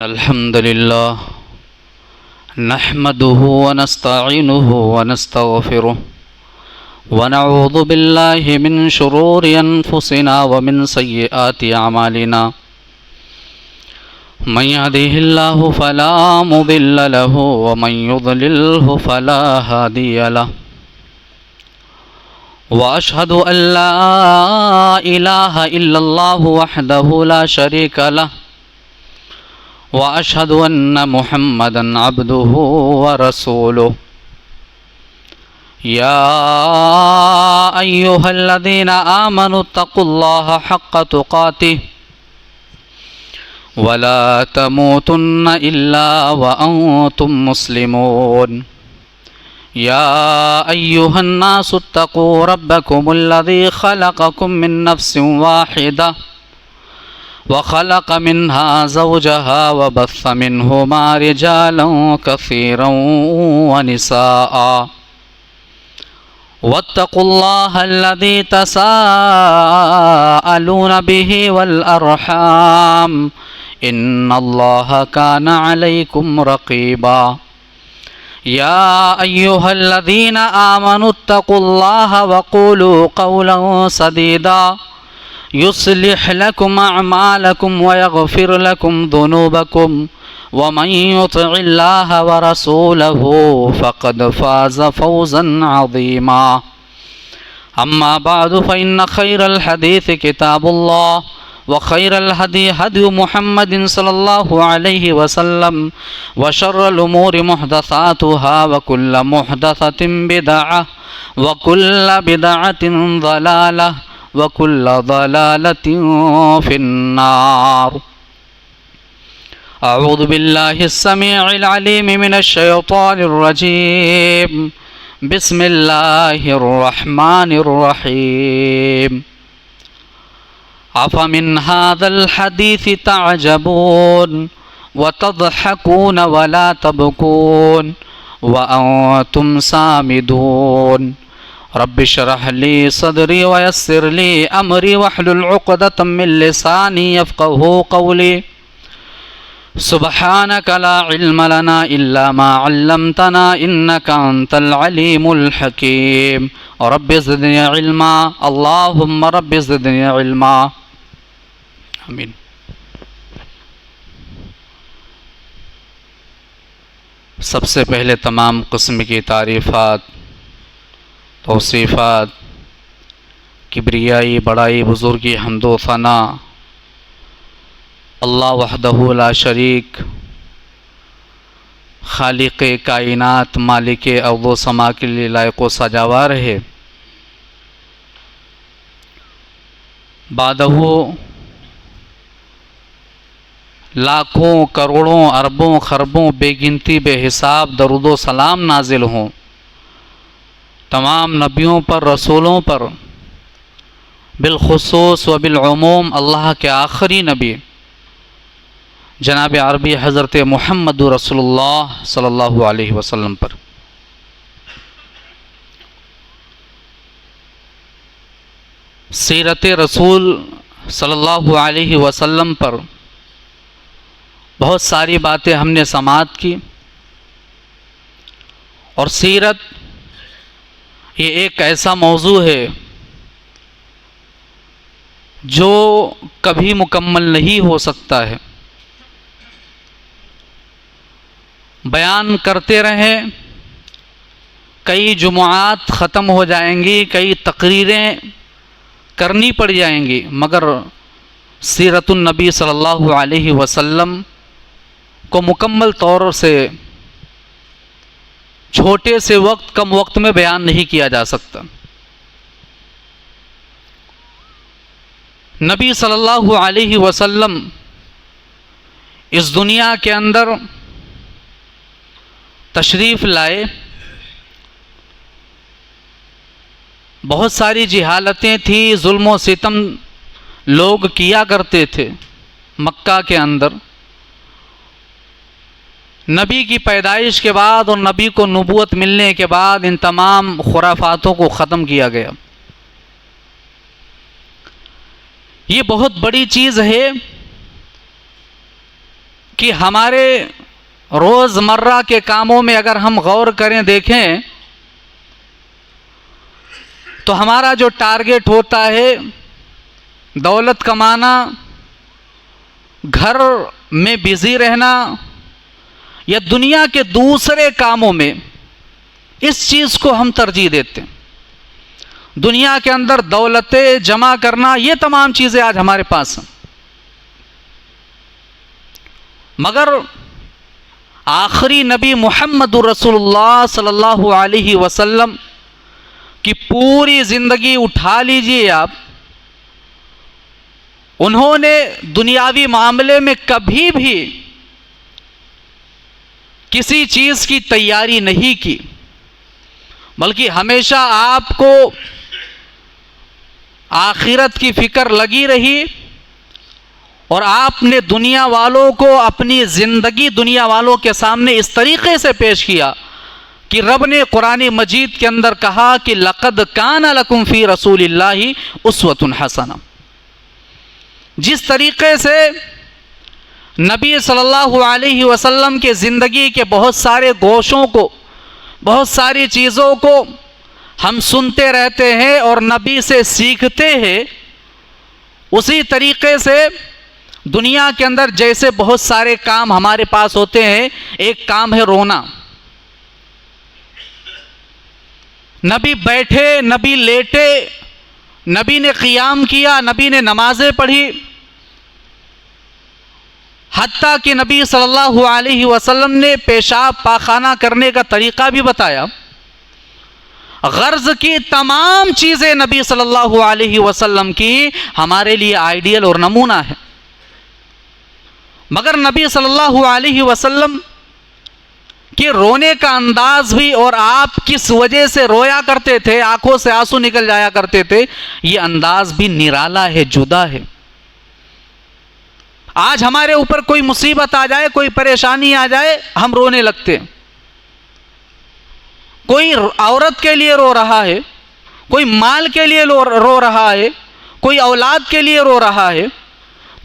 अल्हम्दुलिल्लाह नहमदुहु व नस्तईनुहु व नस्तगफिरुह व नऊज़ु बिल्लाहि मिन शुरूरि अनफुसिना व मिन सय्यिआति अमालिना मन यहदिहिल्लाहु फला मुदिल्ल लहु व मन युद्लिल्हु फला हादिय लहु व अशहदु अल्ला इलाहा इल्लल्लाहु वहदहु ला शरीका लहु व अशहदु अन्न मुहम्मदन अब्दुहु व रसूलुहु या अय्युहल्लज़ीना आमनुत्तक़ुल्लाहा हक़्क़ तुक़ातिह व ला तमूतुन्न इल्ला व अंतुम मुस्लिमून या अय्युहन्नासुत्तक़ू रब्बकुमुल्लज़ी ख़लक़कुम मिन नफ्सिन वाहिदा वख़लक़ मिन्हा ज़ौजहा वबस्स मिन्हुमा रिजालन कसीरन वनिसाअ वत्तक़ुल्लाहा अल्लज़ी तसाअलून बिही वल अर्हाम इन्नल्लाहा काना अलैकुम रक़ीबा या अय्युहल्लज़ीना आमनुत्तक़ुल्लाहा वक़ूलू क़ौलन सदीदा युस्लिह लकुम अअमालकुम व यग़फिर लकुम ज़ुनूबकुम व मन युतिइल्लाह व रसूलहु फ़क़द फ़ाज़ फ़ौज़न अज़ीमा अम्मा बअद फ़इन्न ख़ैरल हदीस किताबुल्लाह व ख़ैरल हदी हदी मुहम्मदिन सल्लल्लाहु अलैहि वसल्लम व शर्रल उमूरि मुहदसातुहा व कुल्ल मुहदसतिन बिदअह व कुल्ल बिदअतिन ज़लालह वकुल्ल ज़लालतिन फ़िन्नार अऊज़ु बिल्लाहिस समीइल अलीम मिनश शैतानिर रजीम बिस्मिल्लाहिर रहमानिर रहीम अफ़मिन हाज़ल हदीसि तअजबून व तज़हकून व ला तबकून व अंतुम सामिदून रब्बि इश्रह ली सदरी व यस्सिर ली अमरी वहलुल उक़दतम मिन लिसानी यफ़क़हू क़ौली सुब्हानक ला इल्म लना इल्ला मा अल्लमतना इन्नका अंतल अलीमुल हकीम रब्बि ज़िदनी इल्मा अल्लाहुम्मा रब्बि ज़िदनी इल्मा आमीन। सबसे पहले तमाम किस्म की तारीफ़ात तौसीफ़ात किब्रियाई बड़ाई बुज़ुर्गी हम्दो सना अल्लाह वहदहु ला शरीक खालिक़ कायनात मालिक अर्ज़ व समा के लिए लायक़ व सजावार है। बादहु लाखों करोड़ों अरबों खरबों बेगिनती बेहिसाब दरूद व सलाम नाजिल हों तमाम नबियों पर रसूलों पर बिलखुसूस व बिलउमूम अल्लाह के आखिरी नबी जनाब अरबी हज़रत मुहम्मद रसूलुल्लाह सल्लल्लाहु अलैहि वसल्लम पर। सीरत रसूल सल्लल्लाहु अलैहि वसल्लम पर बहुत सारी बातें हमने समाअत की और सीरत ये एक ऐसा मौजू है जो कभी मुकम्मल नहीं हो सकता है। बयान करते रहें, कई जुमुआत ख़त्म हो जाएंगी, कई तकरीरें करनी पड़ जाएंगी, मगर सीरतुन नबी सल्लल्लाहु अलैहि वसल्लम को मुकम्मल तौर से छोटे से वक्त कम वक्त में बयान नहीं किया जा सकता। नबी सल्लल्लाहु अलैहि वसल्लम इस दुनिया के अंदर तशरीफ़ लाए, बहुत सारी जिहालतें थी, जुल्म व सितम लोग किया करते थे मक्का के अंदर। नबी की पैदाइश के बाद और नबी को नबूवत मिलने के बाद इन तमाम खुराफातों को ख़त्म किया गया। ये बहुत बड़ी चीज़ है कि हमारे रोज़मर्रा के कामों में अगर हम गौर करें, देखें, तो हमारा जो टारगेट होता है दौलत कमाना, घर में बिजी रहना या दुनिया के दूसरे कामों में, इस चीज़ को हम तरजीह देते हैं। दुनिया के अंदर दौलतें जमा करना, ये तमाम चीज़ें आज हमारे पास हैं, मगर आखिरी नबी मुहम्मदुर रसूलुल्लाह सल्लल्लाहु अलैहि वसल्लम की पूरी ज़िंदगी उठा लीजिए आप, उन्होंने दुनियावी मामले में कभी भी किसी चीज़ की तैयारी नहीं की, बल्कि हमेशा आपको आखिरत की फ़िक्र लगी रही और आपने दुनिया वालों को अपनी ज़िंदगी दुनिया वालों के सामने इस तरीक़े से पेश किया कि रब ने कुरान मजीद के अंदर कहा कि लक़द काना लकुम फ़ी रसूलिल्लाहि उस्वतुन हसना। जिस तरीक़े से नबी सल्लल्लाहु अलैहि वसल्लम के ज़िंदगी के बहुत सारे गोशों को, बहुत सारी चीज़ों को हम सुनते रहते हैं और नबी से सीखते हैं, उसी तरीक़े से दुनिया के अंदर जैसे बहुत सारे काम हमारे पास होते हैं, एक काम है रोना। नबी बैठे, नबी लेटे, नबी ने क़ियाम किया, नबी ने नमाज़ें पढ़ी, हत्ता कि नबी सल्लल्लाहु अलैहि वसल्लम ने पेशाब पाखाना करने का तरीक़ा भी बताया। गर्ज़ की तमाम चीज़ें नबी सल्लल्लाहु अलैहि वसल्लम की हमारे लिए आइडियल और नमूना है, मगर नबी सल्लल्लाहु अलैहि वसल्लम के रोने का अंदाज भी, और आप किस वजह से रोया करते थे, आंखों से आंसू निकल जाया करते थे, ये अंदाज भी निराला है, जुदा है। आज हमारे ऊपर कोई मुसीबत आ जाए, कोई परेशानी आ जाए, हम रोने लगते हैं। कोई औरत के लिए रो रहा है, कोई माल के लिए रो रहा है, कोई औलाद के लिए रो रहा है।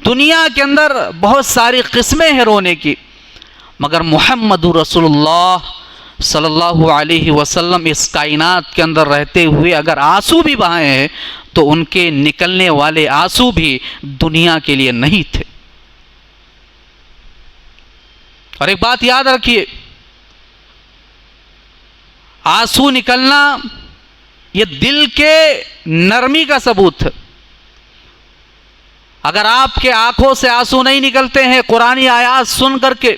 दुनिया के अंदर बहुत सारी किस्में हैं रोने की, मगर मुहम्मदुर रसूलुल्लाह सल्लल्लाहु अलैहि वसल्लम इस कायनात के अंदर रहते हुए अगर आंसू भी बहाए हैं तो उनके निकलने वाले आंसू भी दुनिया के लिए नहीं थे। और एक बात याद रखिए, आंसू निकलना ये दिल के नरमी का सबूत है। अगर आपके आंखों से आंसू नहीं निकलते हैं, कुरानी आयात सुन करके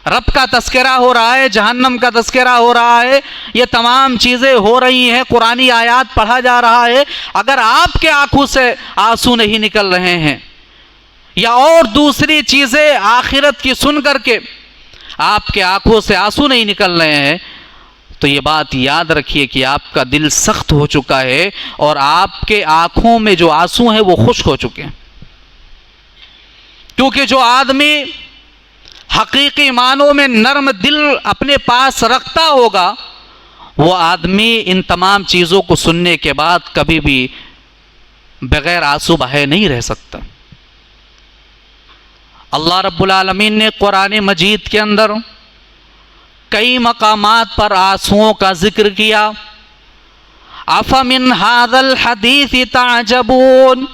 रब का तस्करा हो रहा है, जहन्नम का तस्करा हो रहा है, ये तमाम चीज़ें हो रही हैं, कुरानी आयात पढ़ा जा रहा है, अगर आपके आंखों से आंसू नहीं निकल रहे हैं या और दूसरी चीज़ें आखिरत की सुन करके आपके आंखों से आंसू नहीं निकल रहे हैं, तो ये बात याद रखिए कि आपका दिल सख्त हो चुका है और आपके आंखों में जो आंसू हैं वो खुश्क हो चुके हैं। क्योंकि जो आदमी हकीकी मानों में नर्म दिल अपने पास रखता होगा, वो आदमी इन तमाम चीज़ों को सुनने के बाद कभी भी बगैर आंसू बहाए नहीं रह सकता। अल्लाह रब्बुल आलमीन ने कुरान मजीद के अंदर कई मकामात पर आंसुओं का जिक्र किया। अफमिन हाज़ल हदीस ताजबून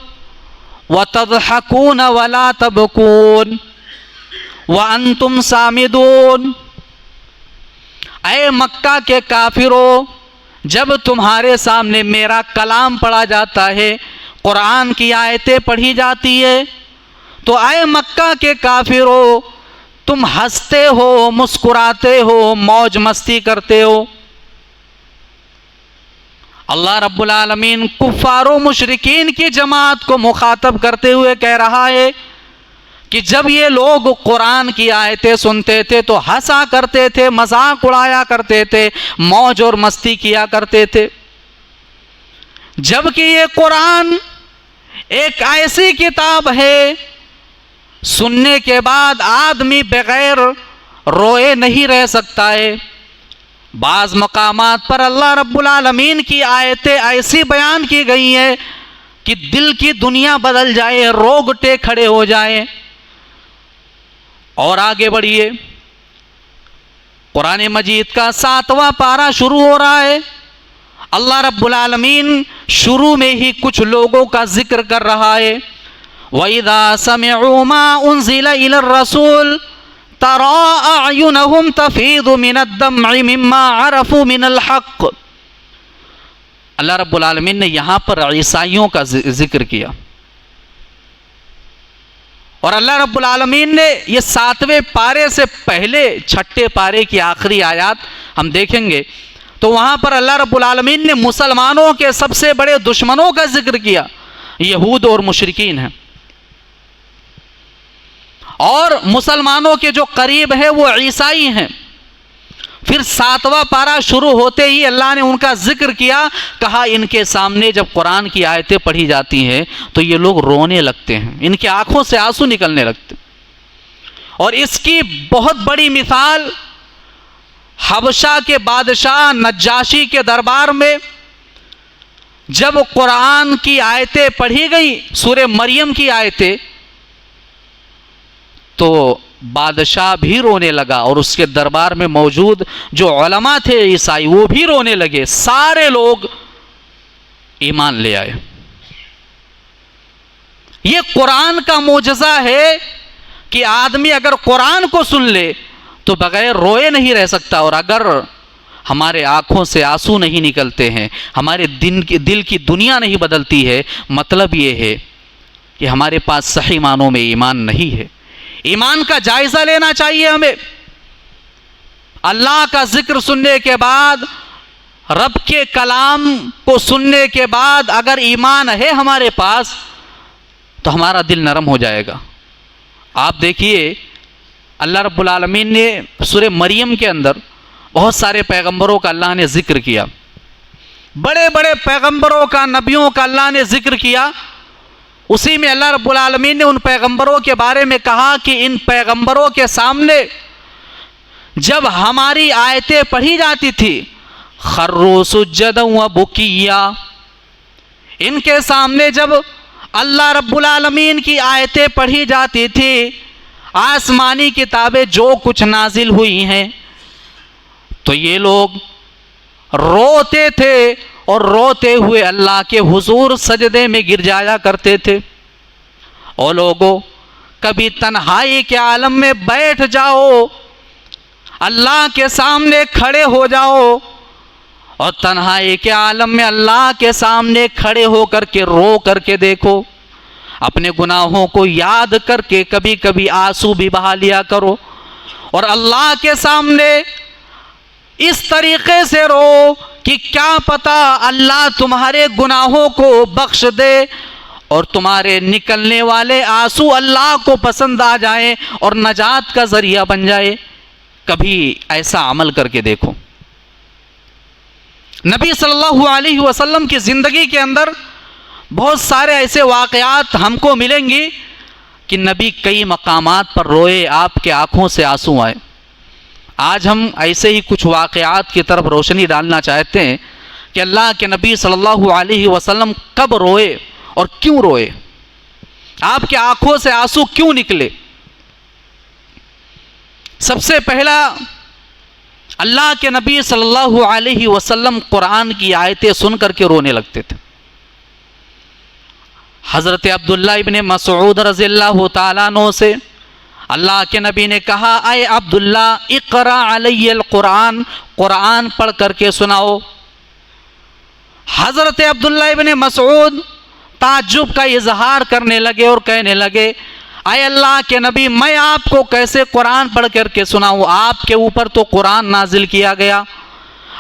व तज़हकून वला तबकून व अंतुम सामिदून। ऐ मक्का के काफिरों, जब तुम्हारे सामने मेरा कलाम पढ़ा जाता है, कुरान की आयतें पढ़ी जाती है, तो ऐ मक्का के काफिरों, तुम हंसते हो, मुस्कुराते हो, मौज मस्ती करते हो। अल्लाह रब्बुल आलमीन कुफ्फारों मुशरिकीन की जमात को मुखातब करते हुए कह रहा है कि जब ये लोग कुरान की आयतें सुनते थे तो हंसा करते थे, मजाक उड़ाया करते थे, मौज और मस्ती किया करते थे, जबकि ये कुरान एक ऐसी किताब है, सुनने के बाद आदमी बगैर रोए नहीं रह सकता है। बाज़ मकामात पर अल्लाह रब्बुल आलमीन की आयतें ऐसी बयान की गई हैं कि दिल की दुनिया बदल जाए, रोंगटे खड़े हो जाए। और आगे बढ़िए, कुरान मजीद का 7वां पारा शुरू हो रहा है। अल्लाह रब्बुल आलमीन शुरू में ही कुछ लोगों का जिक्र कर रहा है। वइज़ा समिअू मा उन्ज़िला इलर रसूल तरा अयुनहुम तफीदु मिनद्दम्इ मिम्मा अरफू मिनल हक़। अल्लाह रब्बुल आलमीन ने यहाँ पर ईसाइयों का जिक्र किया, और अल्लाह रब्बुल आलमीन ने ये 7वें पारे से पहले 6ठे पारे की आखिरी आयत हम देखेंगे तो वहाँ पर अल्लाह रब्बुल आलमीन ने मुसलमानों के सबसे बड़े दुश्मनों का जिक्र किया, यहूद और मुशरिकीन हैं। और मुसलमानों के जो करीब है वो ईसाई हैं। फिर 7वां पारा शुरू होते ही अल्लाह ने उनका जिक्र किया, कहा इनके सामने जब कुरान की आयतें पढ़ी जाती हैं तो ये लोग रोने लगते हैं, इनकी आंखों से आंसू निकलने लगते। और इसकी बहुत बड़ी मिसाल हबशा के बादशाह नज्जाशी के दरबार में जब कुरान की आयतें पढ़ी गई, सूरह मरियम की आयतें, तो बादशाह भी रोने लगा और उसके दरबार में मौजूद जो उलमा थे ईसाई वो भी रोने लगे। सारे लोग ईमान ले आए। ये कुरान का मोजज़ा है कि आदमी अगर कुरान को सुन ले तो बगैर रोए नहीं रह सकता। और अगर हमारे आंखों से आंसू नहीं निकलते हैं, हमारे दिल की दुनिया नहीं बदलती है, मतलब ये है कि हमारे पास सही मानों में ईमान नहीं है। ईमान का जायजा लेना चाहिए हमें। अल्लाह का जिक्र सुनने के बाद, रब के कलाम को सुनने के बाद अगर ईमान है हमारे पास तो हमारा दिल नरम हो जाएगा। आप देखिए अल्लाह रब्बुल आलमीन ने सूरह मरियम के अंदर बहुत सारे पैगंबरों का अल्लाह ने जिक्र किया, बड़े बड़े पैगंबरों का, नबियों का अल्लाह ने जिक्र किया। उसी में अल्लाह रब्बुल आलमीन ने उन पैगंबरों के बारे में कहा कि इन पैगंबरों के सामने जब हमारी आयतें पढ़ी जाती थी खर्रू सुज्जदन व बुकिया, इनके सामने जब अल्लाह रब्बुल आलमीन की आयतें पढ़ी जाती थी, आसमानी किताबें जो कुछ नाजिल हुई हैं, तो ये लोग रोते थे और रोते हुए अल्लाह के हुजूर सजदे में गिर जाया करते थे। ओ लोगों, कभी तन्हाई के आलम में बैठ जाओ, अल्लाह के सामने खड़े हो जाओ और तन्हाई के आलम में अल्लाह के सामने खड़े हो करके रो करके देखो। अपने गुनाहों को याद करके कभी कभी आंसू भी बहा लिया करो और अल्लाह के सामने इस तरीके से रो कि क्या पता अल्लाह तुम्हारे गुनाहों को बख्श दे और तुम्हारे निकलने वाले आंसू अल्लाह को पसंद आ जाए और नजात का जरिया बन जाए। कभी ऐसा अमल करके देखो। नबी सल्लल्लाहु अलैहि वसल्लम की ज़िंदगी के अंदर बहुत सारे ऐसे वाक़यात हमको मिलेंगे कि नबी कई मकामात पर रोए, आपके आँखों से आंसू आए। आज हम ऐसे ही कुछ वाक़यात की तरफ रोशनी डालना चाहते हैं कि अल्लाह के नबी सल्लल्लाहु अलैहि वसल्लम कब रोए और क्यों रोए, आपके आँखों से आंसू क्यों निकले। सबसे पहला, अल्लाह के नबी सल्लल्लाहु अलैहि वसल्लम कुरान की आयतें सुन करके रोने लगते थे। हज़रत अब्दुल्ला इब्ने मसऊद रज़ियल्लाहु ताला अन्हु से अल्लाह के नबी ने कहा, ऐ अब्दुल्ला इक़रा अलैयल कुरान, कुरान पढ़ करके सुनाओ। हज़रत अब्दुल्ला इब्ने मसऊद ताज्जुब का इजहार करने लगे और कहने लगे, ऐ अल्लाह के नबी, मैं आपको कैसे कुरान पढ़ करके सुनाऊँ, आपके ऊपर तो कुरान नाजिल किया गया।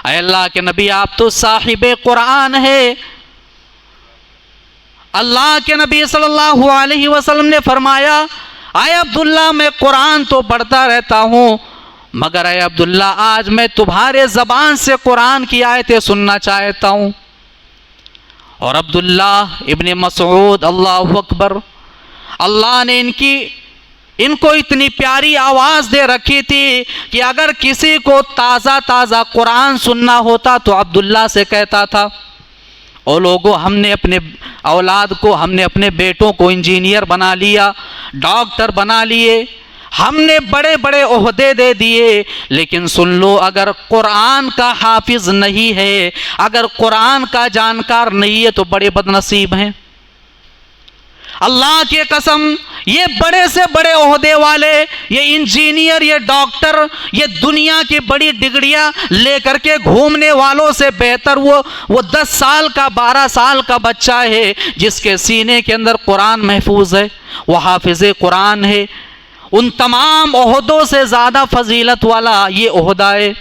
ऐ अल्लाह के नबी, आप तो साहिबे कुरान है। अल्लाह के नबी सल्लल्लाहु अलैहि वसल्लम ने फरमाया, ऐ अब्दुल्ला, मैं कुरान तो पढ़ता रहता हूँ, मगर ऐ अब्दुल्ला, आज मैं तुम्हारे ज़बान से कुरान की आयतें सुनना चाहता हूँ। और अब्दुल्ला इब्ने मसऊद, अल्लाहु अकबर, अल्लाह ने इनको इतनी प्यारी आवाज़ दे रखी थी कि अगर किसी को ताज़ा ताज़ा कुरान सुनना होता तो अब्दुल्ला से कहता था, ओ लोगों, हमने अपने औलाद को, हमने अपने बेटों को इंजीनियर बना लिया, डॉक्टर बना लिए, हमने बड़े बड़े ओहदे दे दिए, लेकिन सुन लो, अगर कुरान का हाफिज नहीं है, अगर कुरान का जानकार नहीं है तो बड़े बदनसीब हैं। अल्लाह की कसम, ये बड़े से बड़े ओहदे वाले, ये इंजीनियर, ये डॉक्टर, ये दुनिया की बड़ी डिग्रियां लेकर के घूमने वालों से बेहतर वो 10 साल का 12 साल का बच्चा है जिसके सीने के अंदर कुरान महफूज है, वो हाफिज कुरान है। उन तमाम ओहदों से ज़्यादा फजीलत वाला ये ओहदा है।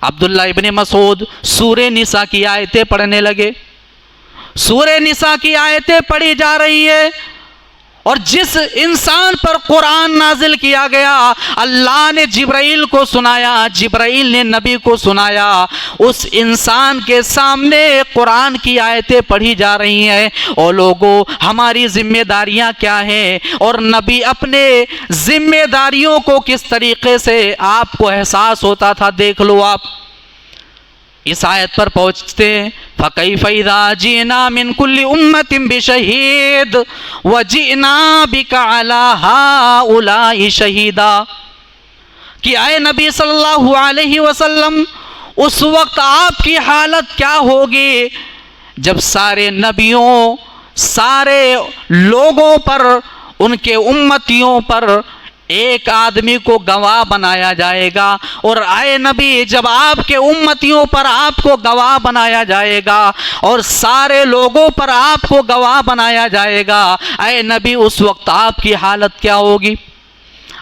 अब्दुल्ला इब्ने मसूद सूरे निसा की आयतें पढ़ने लगे। सूरे निसा की आयतें पढ़ी जा रही है, और जिस इंसान पर कुरान नाजिल किया गया, अल्लाह ने जिब्राइल को सुनाया, जिब्राइल ने नबी को सुनाया, उस इंसान के सामने कुरान की आयतें पढ़ी जा रही हैं। और लोगों, हमारी जिम्मेदारियां क्या हैं और नबी अपने जिम्मेदारियों को किस तरीके से आपको एहसास होता था, देख लो आप। इस आयत पर पहुंचते हैं, फ़कैफ़ इज़ा जीना मिन कुल्ली उम्मतिन बिशहीद व जीना बिका अला हाउलाई शहीदा, कि आए नबी सल्लल्लाहु अलैहि वसल्लम, उस वक्त आपकी हालत क्या होगी जब सारे नबियों, सारे लोगों पर, उनके उम्मतियों पर एक आदमी को गवाह बनाया जाएगा। और आए नबी, जब आपके उम्मतियों पर आपको गवाह बनाया जाएगा और सारे लोगों पर आपको गवाह बनाया जाएगा, आए नबी, उस वक्त आपकी हालत क्या होगी?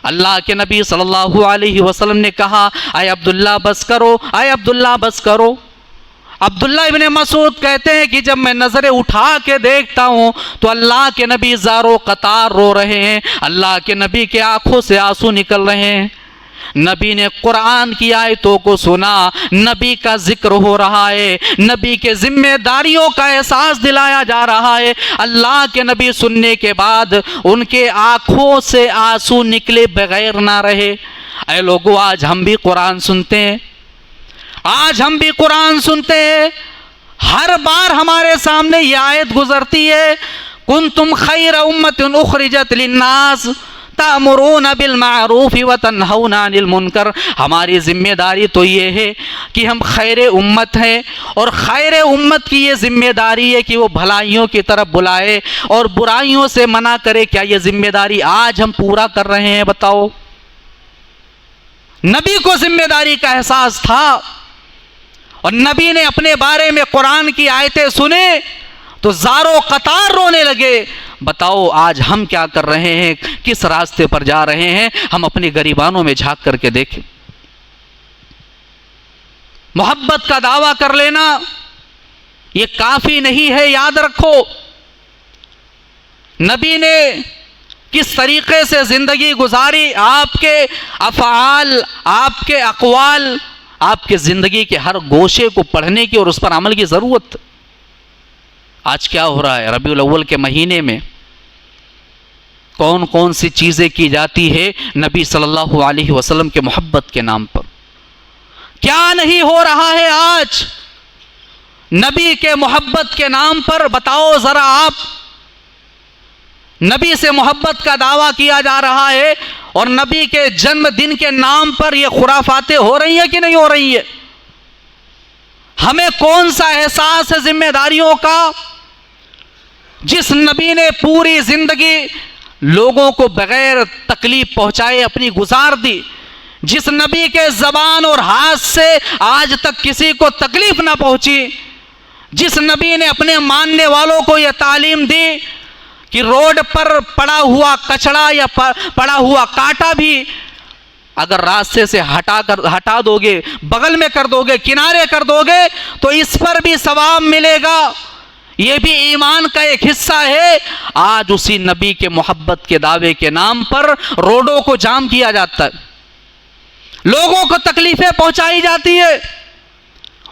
अल्लाह के नबी सल्लल्लाहु अलैहि वसल्लम ने कहा, आए अब्दुल्ला बस करो, आए अब्दुल्ला बस करो। अब्दुल्ला इब्ने मसूद कहते हैं कि जब मैं नज़रें उठा के देखता हूँ तो अल्लाह के नबी ज़ारो कतार रो रहे हैं, अल्लाह के नबी के आंखों से आंसू निकल रहे हैं। नबी ने कुरान की आयतों को सुना, नबी का जिक्र हो रहा है, नबी के जिम्मेदारियों का एहसास दिलाया जा रहा है। अल्लाह के नबी सुनने के बाद उनके आंखों से आंसू निकले बगैर ना रहे। ऐ लोगों, आज हम भी कुरान सुनते हैं, आज हम भी कुरान सुनते हैं। हर बार हमारे सामने ये आयत गुजरती है, कुंतुम खैर उम्मतिन उखरिजत लिन्नास तामुरून बिल मारूफ व तन्हौना अनिल मुनकर। हमारी जिम्मेदारी तो ये है कि हम खैर उम्मत हैं, और खैर उम्मत की ये जिम्मेदारी है कि वो भलाइयों की तरफ बुलाए और बुराइयों से मना करे। क्या ये जिम्मेदारी आज हम पूरा कर रहे हैं? बताओ। नबी को जिम्मेदारी का एहसास था, और नबी ने अपने बारे में कुरान की आयतें सुने तो ज़ारो कतार रोने लगे। बताओ, आज हम क्या कर रहे हैं, किस रास्ते पर जा रहे हैं? हम अपनी गरीबानों में झांक करके देखें। मोहब्बत का दावा कर लेना ये काफी नहीं है, याद रखो। नबी ने किस तरीके से जिंदगी गुजारी, आपके अफ़आल, आपके अक़वाल, आपके ज़िंदगी के हर गोशे को पढ़ने की और उस पर अमल की ज़रूरत। आज क्या हो रहा है? रबीउल अव्वल के महीने में कौन कौन सी चीज़ें की जाती है नबी सल्लल्लाहु अलैहि वसल्लम के मोहब्बत के नाम पर? क्या नहीं हो रहा है आज नबी के मोहब्बत के नाम पर? बताओ ज़रा आप। नबी से मोहब्बत का दावा किया जा रहा है और नबी के जन्मदिन के नाम पर ये खुराफातें हो रही हैं कि नहीं हो रही है? हमें कौन सा एहसास है जिम्मेदारियों का? जिस नबी ने पूरी जिंदगी लोगों को बगैर तकलीफ पहुंचाए अपनी गुजार दी, जिस नबी के जबान और हाथ से आज तक किसी को तकलीफ ना पहुंची, जिस नबी ने अपने मानने वालों को यह तालीम दी कि रोड पर पड़ा हुआ कचरा या पड़ा हुआ कांटा भी अगर रास्ते से हटा दोगे, बगल में कर दोगे, किनारे कर दोगे, तो इस पर भी सवाब मिलेगा। ये भी ईमान का एक हिस्सा है। आज उसी नबी के मोहब्बत के दावे के नाम पर रोडों को जाम किया जाता है, लोगों को तकलीफें पहुंचाई जाती है।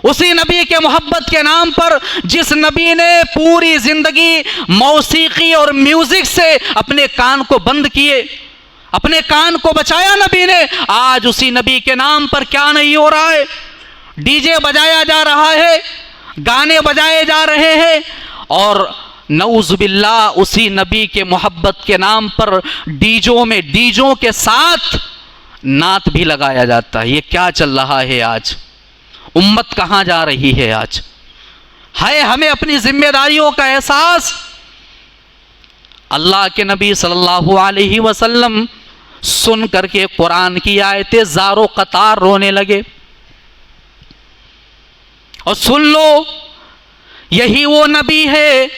उसी नबी के मोहब्बत के नाम पर जिस नबी ने पूरी जिंदगी मौसीकी और म्यूजिक से अपने कान को बंद किए, अपने कान को बचाया नबी ने, आज उसी नबी के नाम पर क्या नहीं हो रहा है? डीजे बजाया जा रहा है, गाने बजाए जा रहे हैं, और नऊज़ुबिल्लाह उसी नबी के मोहब्बत के नाम पर डीजों के साथ नात भी लगाया जाता है। ये क्या चल रहा है आज? उम्मत कहाँ जा रही है आज? है हमें अपनी जिम्मेदारियों का एहसास? अल्लाह के नबी सल्लल्लाहु अलैहि वसल्लम सुन करके कुरान की आयतें ज़ारो कतार रोने लगे। और सुन लो, यही वो नबी है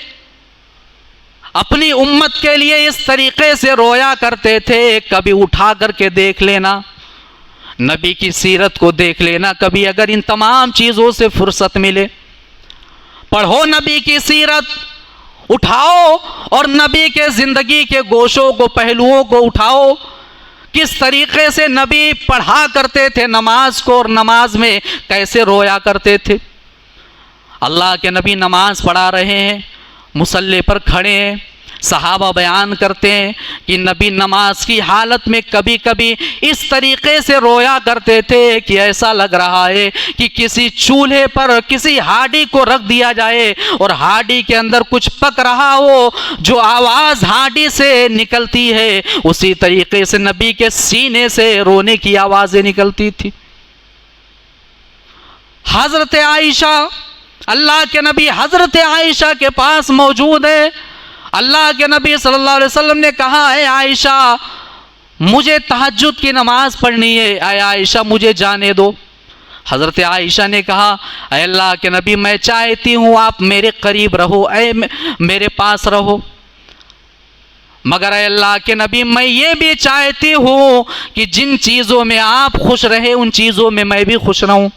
अपनी उम्मत के लिए इस तरीके से रोया करते थे। कभी उठा करके देख लेना, नबी की सीरत को देख लेना। कभी अगर इन तमाम चीज़ों से फुर्सत मिले, पढ़ो नबी की सीरत, उठाओ और नबी के ज़िंदगी के गोशों को, पहलुओं को उठाओ। किस तरीके से नबी पढ़ा करते थे नमाज को, और नमाज में कैसे रोया करते थे। अल्लाह के नबी नमाज पढ़ा रहे हैं, मुसल्ले पर खड़े हैं। सहाबा बयान करते हैं कि नबी नमाज की हालत में कभी कभी इस तरीके से रोया करते थे कि ऐसा लग रहा है कि किसी चूल्हे पर किसी हांडी को रख दिया जाए और हांडी के अंदर कुछ पक रहा हो, जो आवाज़ हांडी से निकलती है उसी तरीके से नबी के सीने से रोने की आवाज़ें निकलती थी। हज़रत आयशा, अल्लाह के नबी हज़रत आयशा के पास मौजूद है। अल्लाह के नबी सल्लल्लाहु अलैहि वसल्लम ने कहा, है आयशा मुझे तहज्जुद की नमाज पढ़नी है, आयशा मुझे जाने दो। हज़रत आयशा ने कहा, अल्लाह के नबी मैं चाहती हूँ आप मेरे करीब रहो, मेरे पास रहो, मगर अल्लाह के नबी मैं ये भी चाहती हूँ कि जिन चीज़ों में आप खुश रहे उन चीज़ों में मैं भी खुश रहूँ।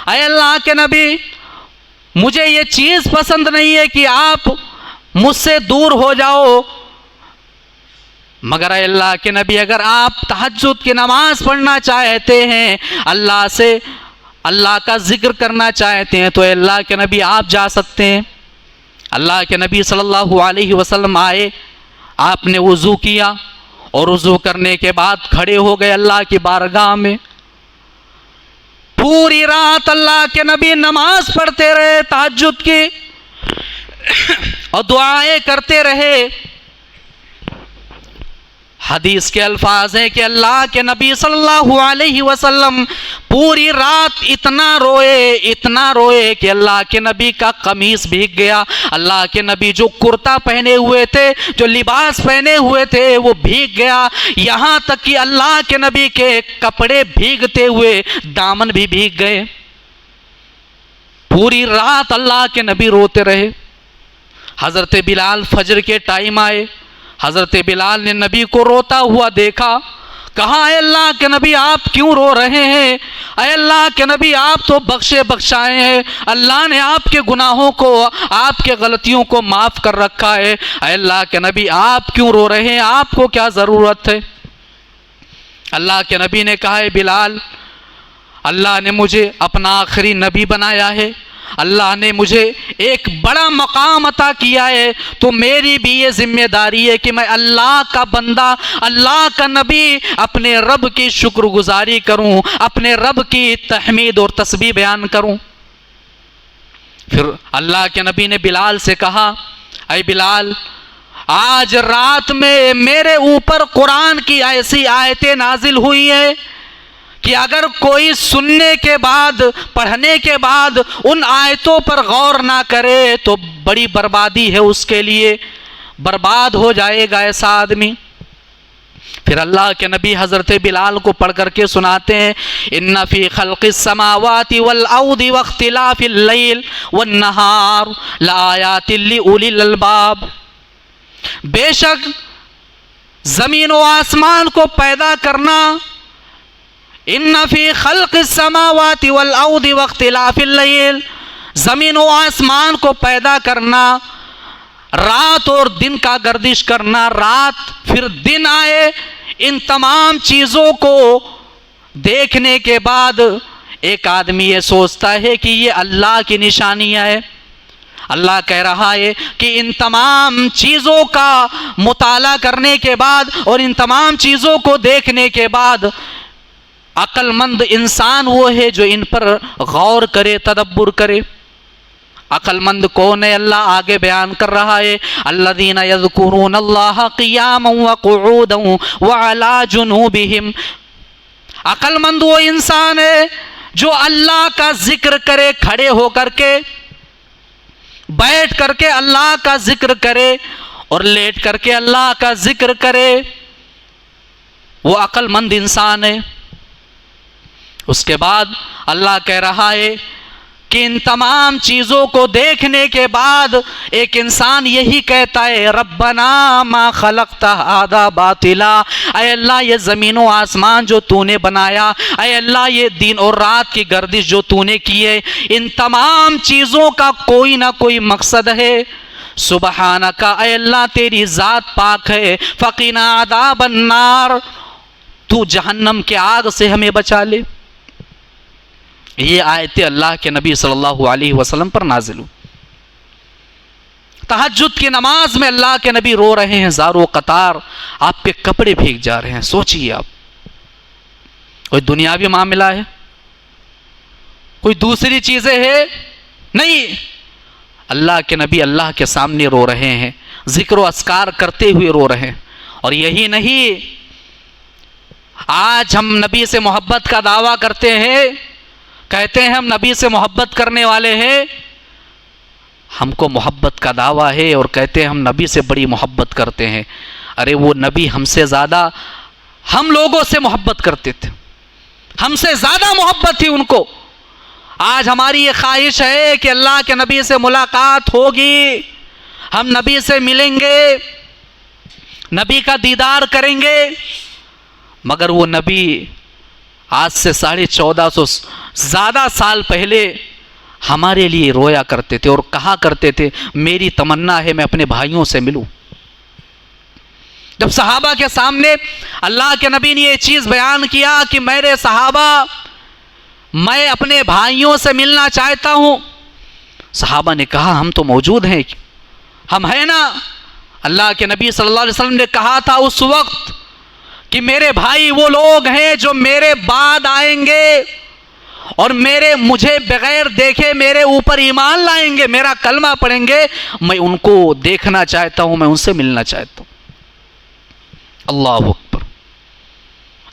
अल्लाह के नबी मुझे ये चीज़ पसंद नहीं है कि आप मुझसे दूर हो जाओ, मगर अल्लाह के नबी अगर आप तहज्जुद की नमाज पढ़ना चाहते हैं, अल्लाह से अल्लाह का जिक्र करना चाहते हैं, तो अल्लाह के नबी आप जा सकते हैं। अल्लाह के नबी सल्लल्लाहु अलैहि वसल्लम आए, आपने वज़ू किया और वज़ू करने के बाद खड़े हो गए अल्लाह की बारगाह में। पूरी रात अल्लाह के नबी नमाज पढ़ते रहे तहज्जुद की और दुआएं करते रहे। हदीस के अल्फाज हैं कि अल्लाह के नबी सल्लल्लाहु अलैहि वसल्लम पूरी रात इतना रोए कि अल्लाह के नबी का कमीज भीग गया। अल्लाह के नबी जो कुर्ता पहने हुए थे, जो लिबास पहने हुए थे, वो भीग गया। यहाँ तक कि अल्लाह के नबी के कपड़े भीगते हुए दामन भी भीग गए। पूरी रात अल्लाह के नबी रोते रहे। हज़रत बिलाल फजर के टाइम आए, हज़रत बिलाल ने नबी को रोता हुआ देखा। कहा, अल्लाह के नबी आप क्यों रो रहे हैं? अल्लाह के नबी आप तो बख्शे बख्शाए हैं, अल्लाह ने आपके गुनाहों को, आपके गलतियों को माफ़ कर रखा है। अल्लाह के नबी आप क्यों रो रहे हैं? आपको क्या ज़रूरत है? अल्लाह के नबी ने कहा, है बिलाल, अल्लाह ने मुझे अपना आखिरी नबी बनाया है, अल्लाह ने मुझे एक बड़ा मकाम अता किया है, तो मेरी भी ये जिम्मेदारी है कि मैं अल्लाह का बंदा, अल्लाह का नबी अपने रब की शुक्रगुजारी करूं, अपने रब की तहमीद और तस्बीह बयान करूं। फिर अल्लाह के नबी ने बिलाल से कहा, ऐ बिलाल, आज रात में मेरे ऊपर कुरान की ऐसी आयतें नाजिल हुई है कि अगर कोई सुनने के बाद, पढ़ने के बाद उन आयतों पर गौर ना करे तो बड़ी बर्बादी है उसके लिए, बर्बाद हो जाएगा ऐसा आदमी। फिर अल्लाह के नबी हज़रत बिलाल को पढ़ करके सुनाते हैं, इन्ना फी खल्क़िस समावाति वल अर्दि वख्तिलाफिल लैल वन नहार लायातिल लिउलिल अलबाब। बेशक ज़मीन व आसमान को पैदा करना, इन्ना फी खल्क़िस समावाति वल अर्दि वख्तिलाफिल लैल, ज़मीन व आसमान को पैदा करना, रात और दिन का गर्दिश करना, रात फिर दिन आए, इन तमाम चीज़ों को देखने के बाद एक आदमी ये सोचता है कि ये अल्लाह की निशानियाँ है। अल्लाह कह रहा है कि इन तमाम चीज़ों का मुताला करने के बाद और इन तमाम चीज़ों को देखने के बाद अक्लमंद इंसान वो है जो इन पर गौर करे, तदब्बुर करे। अक्लमंद कौन है? अल्लाह आगे बयान कर रहा है, अल्लज़ीना यज़कुरूनल्लाह क़ियामन व क़ुऊदन व अला जुनूबिहिम। अक्लमंद वो इंसान है जो अल्लाह का जिक्र करे, खड़े होकर के, बैठ करके अल्लाह का जिक्र करे और लेट करके अल्लाह का जिक्र करे, वो अक्लमंद इंसान है। उसके बाद अल्लाह कह रहा है कि इन तमाम चीज़ों को देखने के बाद एक इंसान यही कहता है, रब्बना मा खलक़्ता हादा बातिला, ऐ अल्लाह ये ज़मीन व आसमान जो तूने बनाया, ऐ अल्लाह ये दिन और रात की गर्दिश जो तूने की है, इन तमाम चीज़ों का कोई ना कोई मकसद है। सुबहानका, ऐ अल्लाह तेरी ज़ात पाक है, फ़क़िना अज़ाबन नार, तू जहन्नम के आग से हमें बचा ले। ये आयतें अल्लाह के नबी सल्लल्लाहु अलैहि वसल्लम पर नाजिल हुई। तहज्जुद की नमाज में अल्लाह के नबी रो रहे हैं ज़ारो कतार, आपके कपड़े भीग जा रहे हैं। सोचिए आप, कोई दुनियावी मामला है, कोई दूसरी चीजें है? नहीं, अल्लाह के नबी अल्लाह के सामने रो रहे हैं, जिक्र अस्कार करते हुए रो रहे हैं। और यही नहीं, आज हम नबी से मोहब्बत का दावा करते हैं, कहते हैं हम नबी से मोहब्बत करने वाले हैं, हमको मोहब्बत का दावा है और कहते हैं हम नबी से बड़ी मोहब्बत करते हैं। अरे वो नबी हमसे ज़्यादा हम लोगों से मोहब्बत करते थे, हमसे ज़्यादा मोहब्बत थी उनको। आज हमारी ये ख्वाहिश है कि अल्लाह के नबी से मुलाकात होगी, हम नबी से मिलेंगे, नबी का दीदार करेंगे, मगर वो नबी आज से 1450 ज़्यादा साल पहले हमारे लिए रोया करते थे और कहा करते थे, मेरी तमन्ना है मैं अपने भाइयों से मिलूं। जब सहाबा के सामने अल्लाह के नबी ने ये चीज़ बयान किया कि मेरे सहाबा, मैं अपने भाइयों से मिलना चाहता हूं, सहाबा ने कहा हम तो मौजूद हैं, हम हैं ना। अल्लाह के नबी सल्लल्लाहु अलैहि वसल्लम ने कहा था उस वक्त कि मेरे भाई वो लोग हैं जो मेरे बाद आएंगे और मुझे बगैर देखे मेरे ऊपर ईमान लाएंगे, मेरा कलमा पढ़ेंगे, मैं उनको देखना चाहता हूं, मैं उनसे मिलना चाहता हूं। अल्लाह अकबर।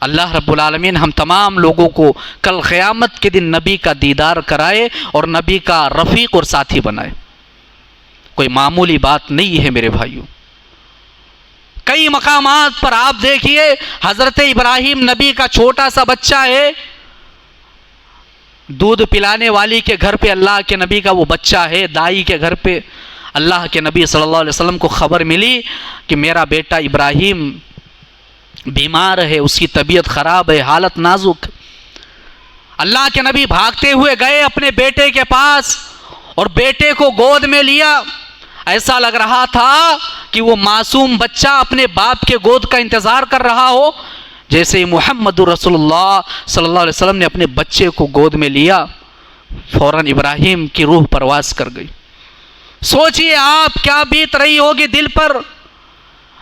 अल्लाह रब्बुल आलमीन हम तमाम लोगों को कल क़यामत के दिन नबी का दीदार कराए और नबी का रफ़ीक और साथी बनाए। कोई मामूली बात नहीं है मेरे भाइयों। कई मकामात पर आप देखिए, हज़रत इब्राहीम नबी का छोटा सा बच्चा है, दूध पिलाने वाली के घर पे अल्लाह के नबी का वो बच्चा है, दाई के घर पे अल्लाह के नबी सल्लल्लाहु अलैहि वसल्लम को ख़बर मिली कि मेरा बेटा इब्राहीम बीमार है, उसकी तबीयत ख़राब है, हालत नाजुक। अल्लाह के नबी भागते हुए गए अपने बेटे के पास और बेटे को गोद में लिया। ऐसा लग रहा था कि वो मासूम बच्चा अपने बाप के गोद का इंतज़ार कर रहा हो। जैसे ही मुहम्मदुर रसूलुल्लाह सल्लल्लाहु अलैहि वसल्लम ने अपने बच्चे को गोद में लिया, फ़ौरन इब्राहीम की रूह परवास कर गई। सोचिए आप क्या बीत रही होगी दिल पर।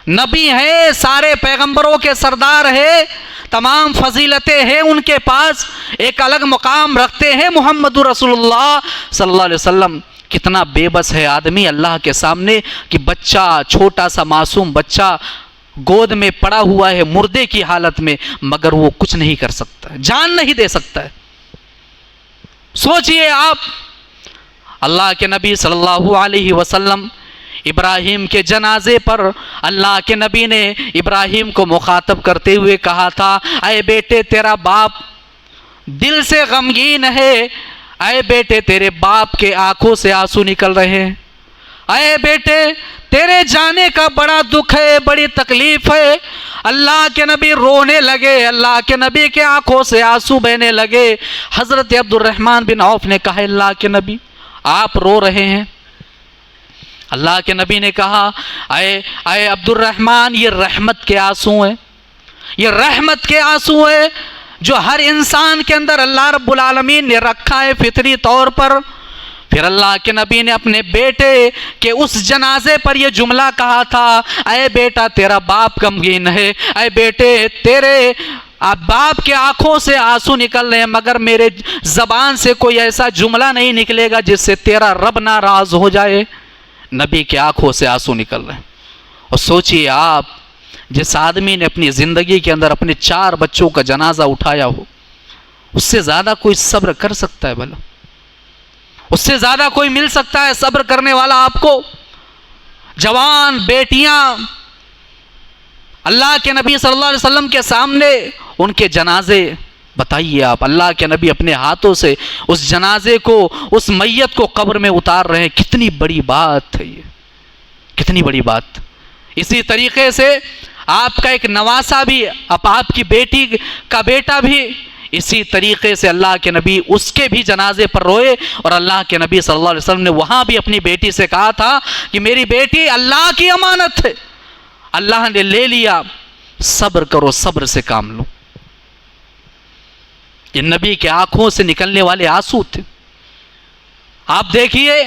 नबी है, सारे पैगंबरों के सरदार है, तमाम फजीलतें हैं उनके पास, एक अलग मुकाम रखते हैं मुहम्मदुर रसूलुल्लाह सल्लल्लाहु अलैहि वसल्लम। कितना बेबस है आदमी अल्लाह के सामने कि बच्चा, छोटा सा मासूम बच्चा गोद में पड़ा हुआ है मुर्दे की हालत में, मगर वो कुछ नहीं कर सकता, जान नहीं दे सकता है। सोचिए आप, अल्लाह के नबी सल्लल्लाहु अलैहि वसल्लम इब्राहीम के जनाजे पर अल्लाह के नबी ने इब्राहीम को मुखातब करते हुए कहा था, अय बेटे तेरा बाप दिल से गमगीन है, अय बेटे तेरे बाप के आंखों से आंसू निकल रहे हैं, अय बेटे तेरे जाने का बड़ा दुख है, बड़ी तकलीफ है। अल्लाह के नबी रोने लगे, अल्लाह के नबी के आंखों से आंसू बहने लगे। हज़रत अब्दुर्रहमान बिन औफ ने कहा, अल्लाह के नबी आप रो रहे हैं? अल्लाह के नबी ने कहा, अय अब्दुर्रहमान, ये रहमत के आंसू हैं, ये रहमत के आंसू है जो हर इंसान के अंदर अल्लाह रब्बुल आलमीन ने रखा है फितरी तौर पर। फिर अल्लाह के नबी ने अपने बेटे के उस जनाजे पर यह जुमला कहा था, अय बेटा तेरा बाप गमगीन है, अय बेटे तेरे आप बाप के आंखों से आंसू निकल रहे हैं, मगर मेरे जबान से कोई ऐसा जुमला नहीं निकलेगा जिससे तेरा रब नाराज हो जाए। नबी के आंखों से आंसू निकल रहे हैं। और सोचिए आप, जिस आदमी ने अपनी ज़िंदगी के अंदर अपने 4 बच्चों का जनाजा उठाया हो, उससे ज़्यादा कोई सब्र कर सकता है भला? उससे ज़्यादा कोई मिल सकता है सब्र करने वाला आपको? जवान बेटियां अल्लाह के नबी सल्लल्लाहु अलैहि वसल्लम के सामने उनके जनाजे, बताइए आप, अल्लाह के नबी अपने हाथों से उस जनाजे को, उस मैयत को कब्र में उतार रहे हैं। कितनी बड़ी बात है ये, कितनी बड़ी बात। इसी तरीके से आपका एक नवासा भी, अब आपकी बेटी का बेटा भी, इसी तरीके से अल्लाह के नबी उसके भी जनाजे पर रोए। और अल्लाह के नबी सल्लल्लाहु अलैहि वसल्लम ने वहाँ भी अपनी बेटी से कहा था कि मेरी बेटी अल्लाह की अमानत है, अल्लाह ने ले लिया, सब्र करो, सब्र से काम लो। ये नबी के आंखों से निकलने वाले आंसू थे। आप देखिए,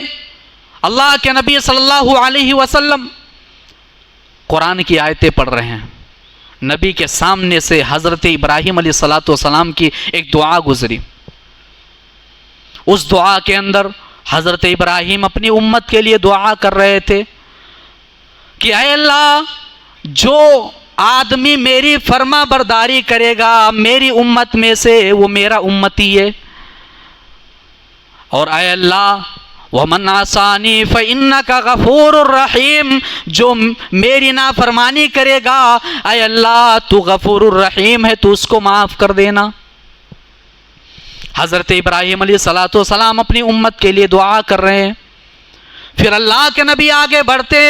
अल्लाह के नबी सल्लल्लाहु अलैहि वसल्लम कुरान की आयतें पढ़ रहे हैं। नबी के सामने से हज़रत इब्राहीम अलैहिस्सलाम की एक दुआ गुजरी। उस दुआ के अंदर हज़रत इब्राहीम अपनी उम्मत के लिए दुआ कर रहे थे कि ऐ अल्लाह, जो आदमी मेरी फर्मा बरदारी करेगा मेरी उम्मत में से, वो मेरा उम्मती है। और ऐ अल्लाह, वमन आसानी फ़इन्नका गफ़ूरुर रहीम, जो मेरी नाफरमानी करेगा, ऐ अल्लाह तू गफ़ूरुर रहीम है, तू उसको माफ़ कर देना। हज़रत इब्राहीम अलैहिस्सलाम अपनी उम्मत के लिए दुआ कर रहे हैं। फिर अल्लाह के नबी आगे बढ़ते,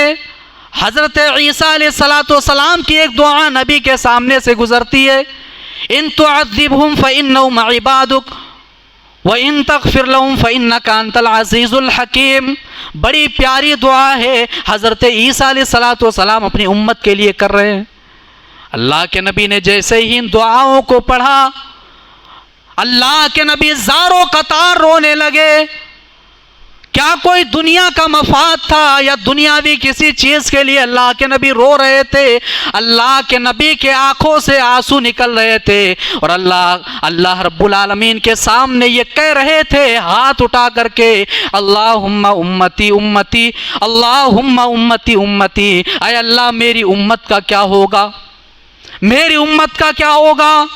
हज़रत ईसा अलैहिस्सलाम की एक दुआ नबी के सामने से गुजरती है, इन तुअज़्ज़िबहुम फ़इन्नहुम इबादुक व इन तग़फ़िर लहुम फ़इन्नका अंतल अज़ीज़ुल हकीम। बड़ी प्यारी दुआ है, हज़रत ईसा अलैहिस्सलाम अपनी उम्मत के लिए कर रहे हैं। अल्लाह के नबी ने जैसे ही इन दुआओं को पढ़ा, अल्लाह के नबी ज़ारो कतार रोने लगे। क्या कोई दुनिया का मफाद था या दुनियावी किसी चीज़ के लिए अल्लाह के नबी रो रहे थे? अल्लाह के नबी के आंखों से आंसू निकल रहे थे और अल्लाह रब्बुल आलमीन के सामने ये कह रहे थे हाथ उठा करके, अल्लाहुम्मा उम्मती उम्मती, अल्लाहुम्मा उम्मती उम्मती। ऐ अल्लाह, मेरी उम्मत का क्या होगा, मेरी उम्मत का क्या होगा?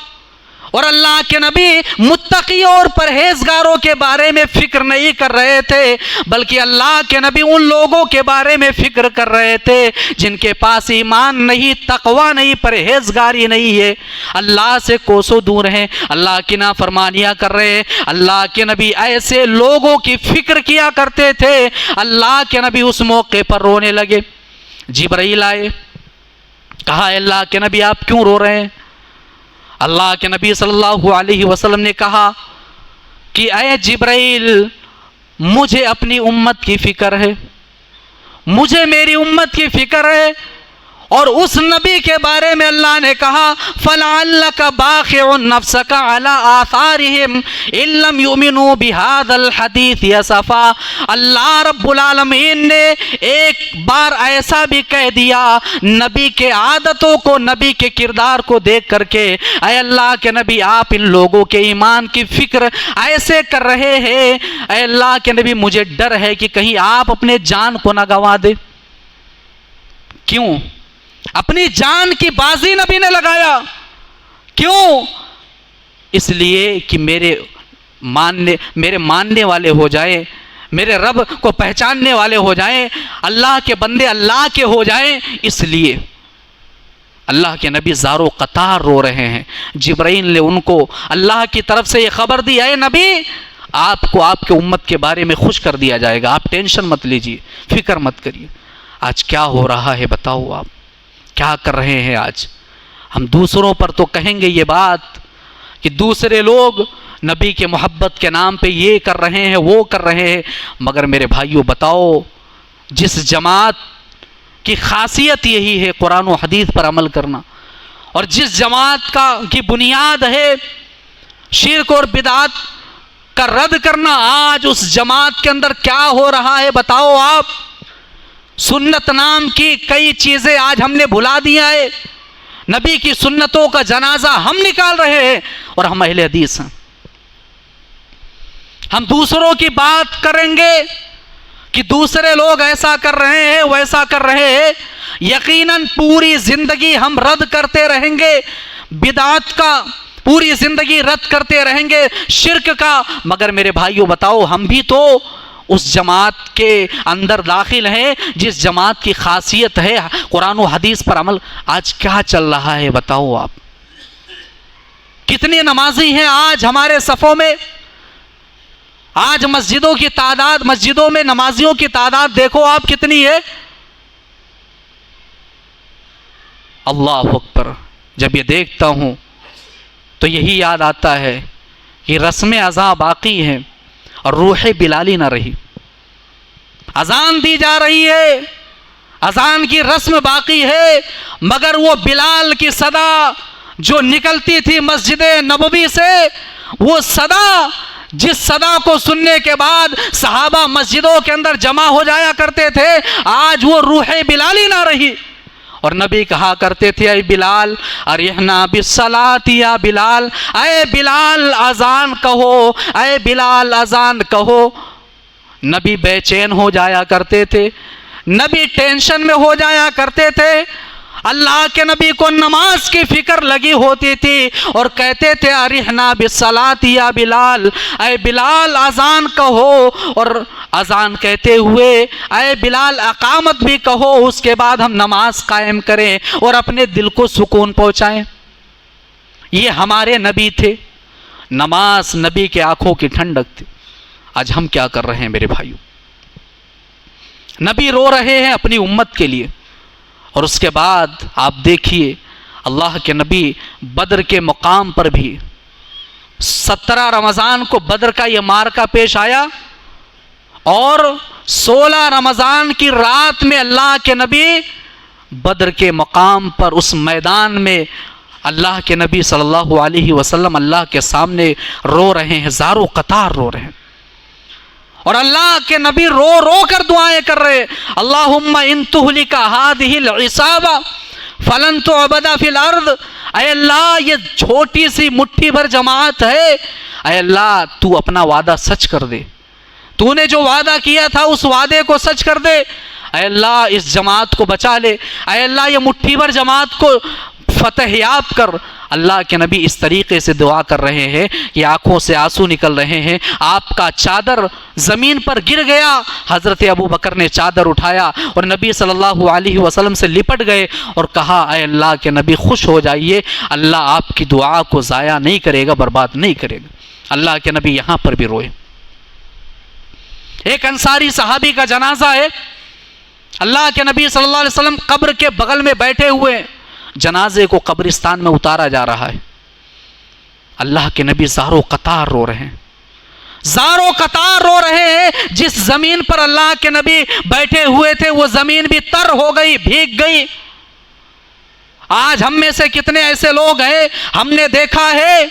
और अल्लाह के नबी मुत्तकी और परहेजगारों के बारे में फिक्र नहीं कर रहे थे, बल्कि अल्लाह के नबी उन लोगों के बारे में फिक्र कर रहे थे जिनके पास ईमान नहीं, तकवा नहीं, परहेजगारी नहीं है, अल्लाह से कोसों दूर हैं, अल्लाह की नाफरमानियाँ कर रहे हैं। अल्लाह के नबी ऐसे लोगों की फिक्र किया करते थे। अल्लाह के नबी उस मौके पर रोने लगे। जिब्राइल आए, कहा अल्लाह के नबी आप क्यों रो रहे हैं? अल्लाह के नबी सल्लल्लाहु अलैहि वसल्लम ने कहा कि ऐ जिब्राइल, मुझे अपनी उम्मत की फ़िक्र है, मुझे मेरी उम्मत की फ़िक्र है। और उस नबी के बारे में अल्लाह ने कहा, फलअल्लका बाखिउन नफ्सका अला आसारिहिम इल्लम युमिनू बिहादल हदीस यसफा। अल्लाह रब्बुल आलमीन ने एक बार ऐसा भी कह दिया, नबी के आदतों को, नबी के किरदार को देख करके, ऐ अल्लाह के नबी आप इन लोगों के ईमान की फ़िक्र ऐसे कर रहे हैं, ऐ अल्लाह के नबी मुझे डर है कि कहीं आप अपने जान को ना गंवा दे। क्यों? अपनी जान की बाजी नबी ने लगाया। क्यों? इसलिए कि मेरे मानने वाले हो जाए, मेरे रब को पहचानने वाले हो जाएं, अल्लाह के बंदे अल्लाह के हो जाएं। इसलिए अल्लाह के नबी ज़ारो कतार रो रहे हैं। जिब्राइल ने उनको अल्लाह की तरफ से ये खबर दी, है नबी आपको आपके उम्मत के बारे में खुश कर दिया जाएगा, आप टेंशन मत लीजिए, फिक्र मत करिए। आज क्या हो रहा है बताओ, आप क्या कर रहे हैं? आज हम दूसरों पर तो कहेंगे ये बात कि दूसरे लोग नबी के मोहब्बत के नाम पे ये कर रहे हैं, वो कर रहे हैं, मगर मेरे भाइयों बताओ, जिस जमात की खासियत यही है कुरान और हदीस पर अमल करना, और जिस जमात की बुनियाद है शिर्क और बिदात का रद्द करना, आज उस जमात के अंदर क्या हो रहा है बताओ आप? सुन्नत नाम की कई चीज़ें आज हमने भुला दिया है। नबी की सुन्नतों का जनाजा हम निकाल रहे हैं और हम अहले हदीस हैं। हम दूसरों की बात करेंगे कि दूसरे लोग ऐसा कर रहे हैं वैसा कर रहे हैं, यकीनन पूरी जिंदगी हम रद्द करते रहेंगे बिदात का, पूरी जिंदगी रद्द करते रहेंगे शिर्क का। मगर मेरे भाइयों बताओ, हम भी तो उस जमात के अंदर दाखिल हैं जिस जमात की खासियत है कुरान और हदीस पर अमल। आज क्या चल रहा है बताओ आप? कितने नमाजी हैं आज हमारे सफ़ों में? आज मस्जिदों की तादाद, मस्जिदों में नमाजियों की तादाद देखो आप कितनी है। अल्लाह अकबर। जब ये देखता हूं तो यही याद आता है कि रस्म अज़ा बाकी है और रूह बिलाली ना रही। अजान दी जा रही है, अजान की रस्म बाकी है, मगर वो बिलाल की सदा जो निकलती थी मस्जिद नबवी से, वो सदा, जिस सदा को सुनने के बाद सहाबा मस्जिदों के अंदर जमा हो जाया करते थे, आज वो रूह बिलाली ना रही। और नबी कहा करते थे, अय बिलाल अरिहना बिस्सलात या बिलाल, अय बिलाल अजान कहो, अय बिलाल अजान कहो। नबी बेचैन हो जाया करते थे, नबी टेंशन में हो जाया करते थे। अल्लाह के नबी को नमाज की फिक्र लगी होती थी और कहते थे, अरिहना बिस्सलात या बिलाल, अय बिलाल अजान कहो। और अजान कहते हुए अय बिलाल अकामत भी कहो, उसके बाद हम नमाज कायम करें और अपने दिल को सुकून पहुंचाएं। ये हमारे नबी थे, नमाज नबी के आंखों की ठंडक थी। आज हम क्या कर रहे हैं मेरे भाइयों? नबी रो रहे हैं अपनी उम्मत के लिए। और उसके बाद आप देखिए, अल्लाह के नबी बद्र के मुकाम पर भी 17 रमज़ान को बद्र का यह मार्का पेश आया और 16 रमज़ान की रात में अल्लाह के नबी बद्र के मुकाम पर उस मैदान में अल्लाह के नबी सल्लल्लाहु अलैहि वसल्लम अल्लाह के सामने रो रहे हैं, ज़ारो कतार रो रहे हैं। और अल्लाह के नबी रो रो कर दुआएं कर रहे, अल्लाहुम्मा इन तुहलिका हादिहिल इसाबा फलन तुअबदा फिल अर्द। ऐ अल्लाह, ये छोटी सी मुट्ठी भर जमात है, ऐ अल्लाह तू अपना वादा सच कर दे, तूने जो वादा किया था उस वादे को सच कर दे। ऐ अल्लाह इस जमात को बचा ले, ऐ अल्लाह ये मुट्ठी भर जमात को फतह याब कर। अल्लाह के नबी इस तरीके से दुआ कर रहे हैं कि आंखों से आंसू निकल रहे हैं। आपका चादर ज़मीन पर गिर गया, हज़रत अबू बकर ने चादर उठाया और नबी सल्लल्लाहु अलैहि वसल्लम से लिपट गए और कहा, ऐ अल्लाह के नबी खुश हो जाइए, अल्लाह आपकी दुआ को ज़ाया नहीं करेगा, बर्बाद नहीं करेगा। अल्लाह के नबी यहाँ पर भी रोए। एक अंसारी सहाबी का जनाजा है, अल्लाह के नबी सल्लल्लाहु अलैहि वसल्लम कब्र के बगल में बैठे हुए, जनाजे को कब्रिस्तान में उतारा जा रहा है। अल्लाह के नबी ज़ारो कतार रो रहे हैं, ज़ारो कतार रो रहे हैं। जिस जमीन पर अल्लाह के नबी बैठे हुए थे वो जमीन भी तर हो गई, भीग गई। आज हम में से कितने ऐसे लोग हैं, हमने देखा है,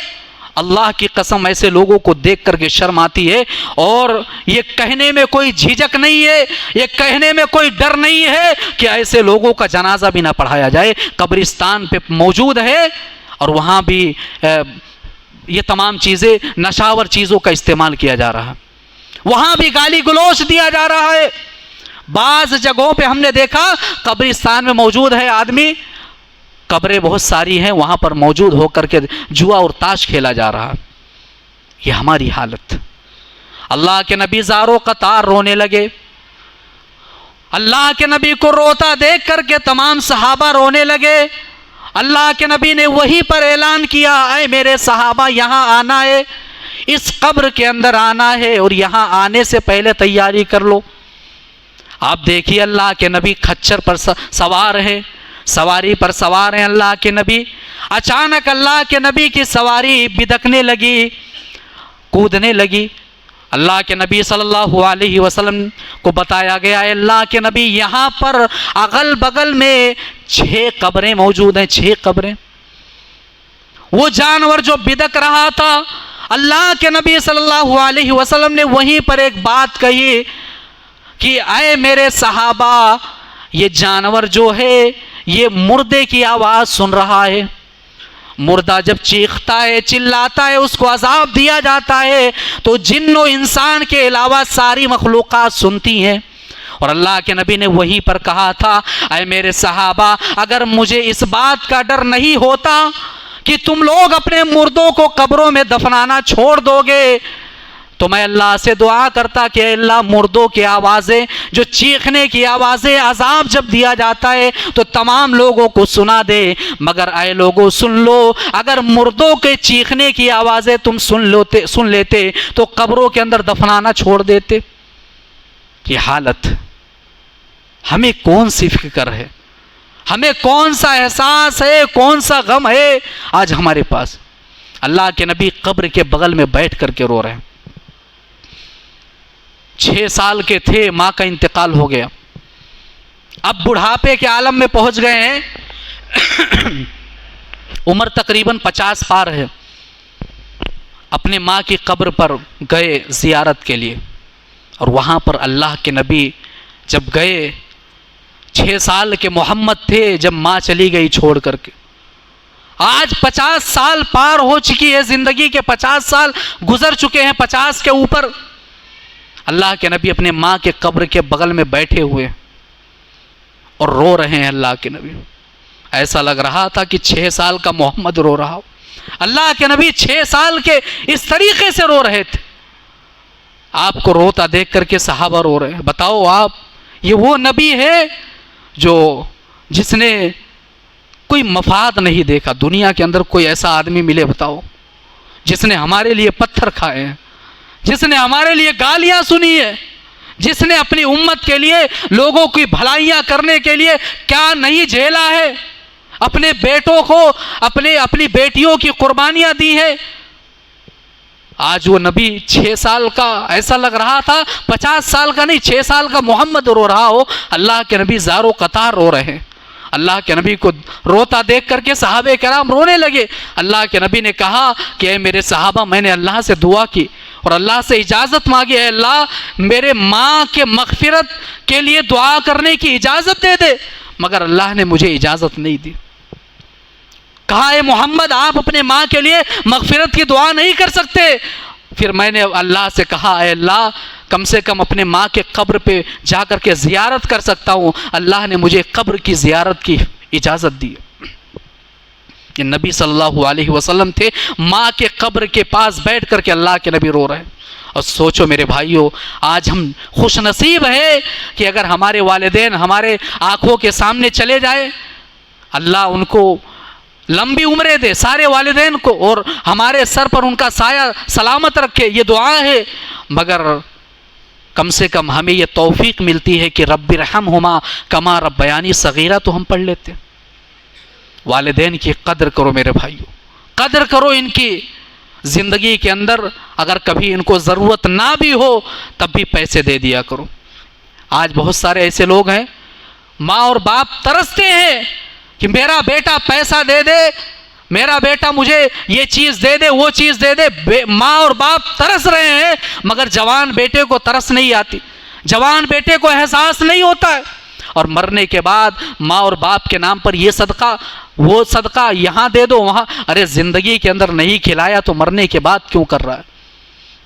अल्लाह की कसम ऐसे लोगों को देख करके शर्म आती है और ये कहने में कोई झिझक नहीं है, ये कहने में कोई डर नहीं है कि ऐसे लोगों का जनाजा भी ना पढ़ाया जाए। कब्रिस्तान पे मौजूद है और वहाँ भी ये तमाम चीज़ें, नशावर चीज़ों का इस्तेमाल किया जा रहा है, वहाँ भी गाली गलौच दिया जा रहा है। बाज़ जगहों पे हमने देखा कब्रिस्तान में मौजूद है आदमी, कब्रें बहुत सारी हैं, वहाँ पर मौजूद होकर के जुआ और ताश खेला जा रहा है। ये हमारी हालत। अल्लाह के नबी ज़ारो कतार रोने लगे। अल्लाह के नबी को रोता देख करके तमाम सहाबा रोने लगे। अल्लाह के नबी ने वहीं पर ऐलान किया, ऐ मेरे सहाबा यहाँ आना है, इस कब्र के अंदर आना है और यहाँ आने से पहले तैयारी कर लो। आप देखिए, अल्लाह के नबी खच्चर पर सवार हैं, सवारी पर सवार हैं अल्लाह के नबी। अचानक अल्लाह के नबी की सवारी बिदकने लगी, कूदने लगी। अल्लाह के नबी सल्लल्लाहु अलैहि वसल्लम को बताया गया, अल्लाह के नबी यहाँ पर अगल बगल में 6 कब्रें मौजूद हैं, 6 कब्रें। वो जानवर जो बिदक रहा था, अल्लाह के नबी सल्लल्लाहु अलैहि वसल्लम ने वहीं पर एक बात कही कि ऐ मेरे सहाबा, ये जानवर जो है ये मुर्दे की आवाज़ सुन रहा है। मुर्दा जब चीखता है, चिल्लाता है, उसको अजाब दिया जाता है, तो जिन्नो इंसान के अलावा सारी मखलूक़ात सुनती हैं। और अल्लाह के नबी ने वहीं पर कहा था, ऐ मेरे सहाबा, अगर मुझे इस बात का डर नहीं होता कि तुम लोग अपने मुर्दों को कब्रों में दफनाना छोड़ दोगे, तो मैं अल्लाह से दुआ करता कि अल्लाह मुर्दों की आवाज़ें, जो चीखने की आवाज़ें, अजाब जब दिया जाता है तो तमाम लोगों को सुना दे। मगर आए लोगों सुन लो, अगर मुर्दों के चीखने की आवाज़ें तुम सुन लेते तो कब्रों के अंदर दफनाना छोड़ देते। ये हालत, हमें कौन सी फिक्र है, हमें कौन सा एहसास है, कौन सा गम है आज हमारे पास। अल्लाह के नबी कब्र के बगल में बैठ करके रो रहे हैं। 6 साल के थे, माँ का इंतकाल हो गया, अब बुढ़ापे के आलम में पहुंच गए हैं, उम्र तकरीबन 50 पार है। अपने माँ की कब्र पर गए ज़ियारत के लिए, और वहाँ पर अल्लाह के नबी जब गए, 6 साल के मोहम्मद थे जब माँ चली गई छोड़ करके। आज 50 साल पार हो चुकी है, ज़िंदगी के 50 साल गुजर चुके हैं, 50 के ऊपर। अल्लाह के नबी अपने माँ के कब्र के बगल में बैठे हुए और रो रहे हैं। अल्लाह के नबी, ऐसा लग रहा था कि 6 साल का मोहम्मद रो रहा हो। अल्लाह के नबी 6 साल के इस तरीके से रो रहे थे। आपको रोता देख करके सहाबा रो रहे हैं। बताओ आप, ये वो नबी है जो जिसने कोई मफाद नहीं देखा दुनिया के अंदर। कोई ऐसा आदमी मिले बताओ जिसने हमारे लिए पत्थर खाए हैं, जिसने हमारे लिए गालियां सुनी है, जिसने अपनी उम्मत के लिए, लोगों की भलाइयां करने के लिए क्या नहीं झेला है, अपने बेटों को, अपनी बेटियों की कुर्बानियां दी है। आज वो नबी 6 साल का, ऐसा लग रहा था 50 साल का नहीं, 6 साल का मोहम्मद रो रहा हो। अल्लाह के नबी ज़ारो कतार रो रहे हैं। अल्लाह के नबी को रोता देख करके सहाबे कराम रोने लगे। अल्लाह के नबी ने कहा कि ऐ मेरे सहाबा, मैंने अल्लाह से दुआ की और अल्लाह से इजाज़त मांगी, है अल्लाह मेरे माँ के मग़फ़िरत के लिए दुआ करने की इजाज़त दे दे। मगर अल्लाह ने मुझे इजाज़त नहीं दी। कहा, ए मोहम्मद, आप अपने माँ के लिए मग़फ़िरत की दुआ नहीं कर सकते। फिर मैंने अल्लाह से कहा, ऐ अल्लाह, कम से कम अपने माँ के कब्र पे जा कर के ज़ियारत कर सकता हूँ। अल्लाह ने मुझे कब्र की ज़ियारत की इजाज़त दी। ये नबी सल्लल्लाहु अलैहि वसल्लम थे, माँ के कब्र के पास बैठ कर के अल्लाह के नबी रो रहे हैं। और सोचो मेरे भाइयों, आज हम खुश नसीब है कि अगर हमारे वालिदैन हमारे आँखों के सामने चले जाए, अल्लाह उनको लंबी उम्रें दे, सारे वालिदैन को, और हमारे सर पर उनका साया सलामत रखे, ये दुआ है। मगर कम से कम हमें ये तौफीक मिलती है कि रब्बिरहमहुमा कमा रब्बयानी सगीरा तो हम पढ़ लेते। वालिदैन की कदर करो मेरे भाइयों, कदर करो इनकी। ज़िंदगी के अंदर अगर कभी इनको ज़रूरत ना भी हो तब भी पैसे दे दिया करो। आज बहुत सारे ऐसे लोग हैं, माँ और बाप तरसते हैं कि मेरा बेटा पैसा दे दे, मेरा बेटा मुझे ये चीज़ दे दे, वो चीज़ दे दे। माँ और बाप तरस रहे हैं, मगर जवान बेटे को तरस नहीं आती, जवान बेटे को एहसास नहीं होता है। और मरने के बाद माँ और बाप के नाम पर ये सदका, वो सदका, यहाँ दे दो, वहाँ। अरे ज़िंदगी के अंदर नहीं खिलाया तो मरने के बाद क्यों कर रहा है?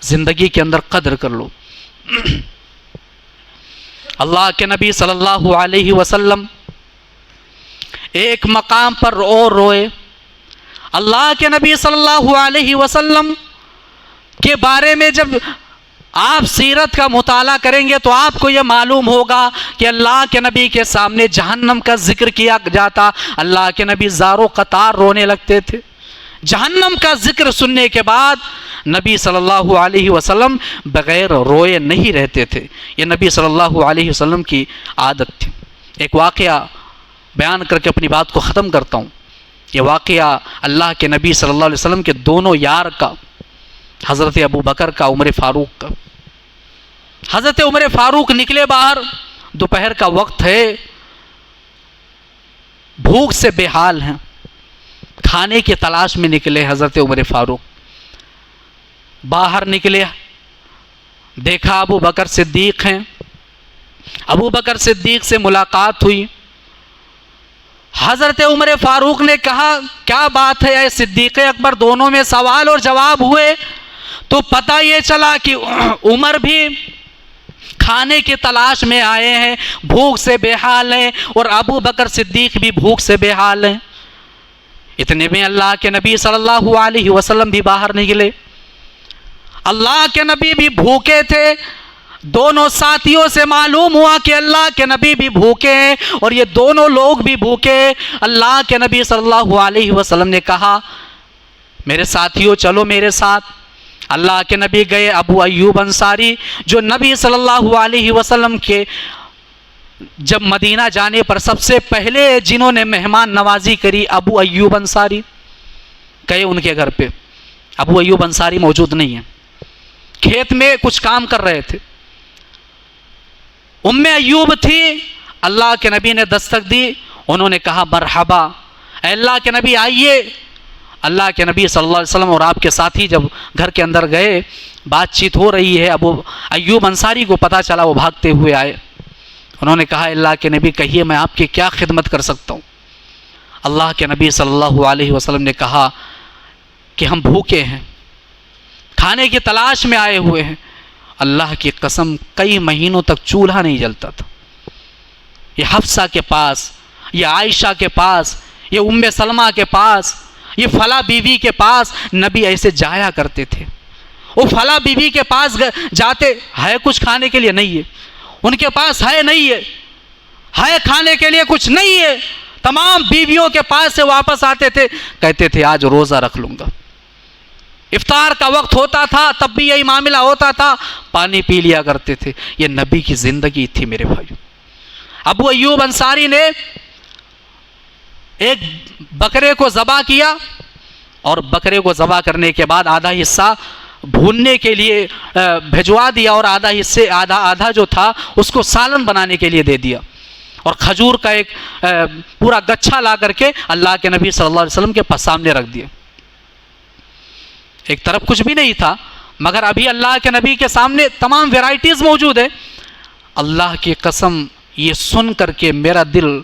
ज़िंदगी के अंदर कदर कर लो। अल्लाह के नबी सल्लल्लाहु अलैहि वसल्लम एक मकाम पर और रोए। अल्लाह के नबी सल्लल्लाहु अलैहि वसल्लम के बारे में जब आप सीरत का मुताला करेंगे तो आपको यह मालूम होगा कि अल्लाह के नबी के सामने जहन्नम का जिक्र किया जाता, अल्लाह के नबी ज़ारो कतार रोने लगते थे। जहन्नम का जिक्र सुनने के बाद नबी सल्लल्लाहु अलैहि वसल्लम बग़ैर रोए नहीं रहते थे। ये नबी सल्लल्लाहु अलैहि वसल्लम की आदत थी। एक वाक़या बयान करके अपनी बात को ख़त्म करता हूँ। ये वाक़या अल्लाह के नबी सल्लल्लाहु अलैहि वसल्लम के दोनों यार का, हज़रत अबू बकर का, उमर फ़ारूक का। हज़रत उमर फ़ारूक निकले बाहर, दोपहर का वक्त है, भूख से बेहाल हैं, खाने की तलाश में निकले। हज़रत उमर फ़ारूक बाहर निकले, देखा अबू बकर सिद्दीक़ हैं, अबू बकर सिद्दीक से मुलाकात हुई। हज़रत उमर फ़ारूक ने कहा क्या बात है सिद्दीक़ अकबर, दोनों में सवाल और जवाब हुए तो पता ये चला कि उमर भी खाने की तलाश में आए हैं, भूख से बेहाल हैं, और अबू बकर सिद्दीक भी भूख से बेहाल हैं। इतने में अल्लाह के नबी सल्लल्लाहु अलैहि वसल्लम भी बाहर निकले। अल्लाह के नबी भी भूखे थे। दोनों साथियों से मालूम हुआ कि अल्लाह के नबी भी भूखे हैं और ये दोनों लोग भी भूखे। अल्लाह के नबी सल्लल्लाहु अलैहि वसल्लम ने कहा मेरे साथियों चलो मेरे साथ। अल्लाह के नबी गए। अबू अय्यूब अंसारी जो नबी सल्लल्लाहु अलैहि वसल्लम के जब मदीना जाने पर सबसे पहले जिन्होंने मेहमान नवाजी करी, अबू अय्यूब अंसारी गए उनके घर पे। अबू अय्यूब अंसारी मौजूद नहीं है, खेत में कुछ काम कर रहे थे। उम्मे अय्यूब थी। अल्लाह के नबी ने दस्तक दी। उन्होंने कहा मरहबा, अल्लाह के नबी आइए। अल्लाह के नबी सल्लल्लाहु अलैहि वसल्लम और आपके साथी जब घर के अंदर गए, बातचीत हो रही है। अबू अय्यूब अंसारी को पता चला, वो भागते हुए आए। उन्होंने कहा अल्लाह के नबी कहिए मैं आपकी क्या खिदमत कर सकता हूँ। अल्लाह के नबी सल्लल्लाहु अलैहि वसल्लम ने कहा कि हम भूखे हैं, खाने की तलाश में आए हुए हैं। अल्लाह की कसम कई महीनों तक चूल्हा नहीं जलता था। ये हफ्सा के पास, ये आयशा के पास, ये उम्मे सलमा के पास, ये फला बीवी के पास नबी ऐसे जाया करते थे। वो फला बीवी के पास जाते, है कुछ खाने के लिए? नहीं है। उनके पास है? नहीं है। है खाने के लिए कुछ नहीं है। तमाम बीवियों के पास से वापस आते थे, कहते थे आज रोज़ा रख लूँगा। इफ्तार का वक्त होता था तब भी यही मामला होता था, पानी पी लिया करते थे। ये नबी की ज़िंदगी थी मेरे भाई। अबू अय्यूब अंसारी ने एक बकरे को ज़बा किया और बकरे को ज़बा करने के बाद आधा हिस्सा भूनने के लिए भिजवा दिया और आधा जो था उसको सालन बनाने के लिए दे दिया। और खजूर का एक पूरा गच्छा ला करके अल्लाह के नबी सल्लल्लाहु अलैहि वसल्लम के सामने रख दिया। एक तरफ कुछ भी नहीं था, मगर अभी अल्लाह के नबी के सामने तमाम वैरायटीज़ मौजूद है। अल्लाह की कसम ये सुन करके मेरा दिल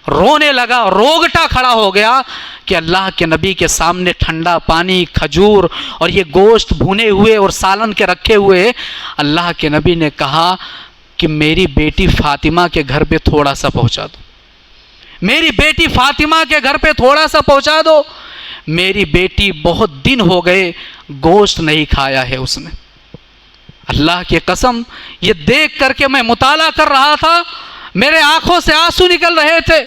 रोने लगा, रोगटा खड़ा हो गया कि अल्लाह के नबी के सामने ठंडा पानी, खजूर और ये गोश्त भुने हुए और सालन के रखे हुए। अल्लाह के नबी ने कहा कि मेरी बेटी फ़ातिमा के घर पे थोड़ा सा पहुंचा दो, मेरी बेटी फ़ातिमा के घर पे थोड़ा सा पहुंचा दो। मेरी बेटी बहुत दिन हो गए गोश्त नहीं खाया है उसने। अल्लाह की कसम ये देख करके मैं मुताला कर रहा था, मेरे आंखों से आंसू निकल रहे थे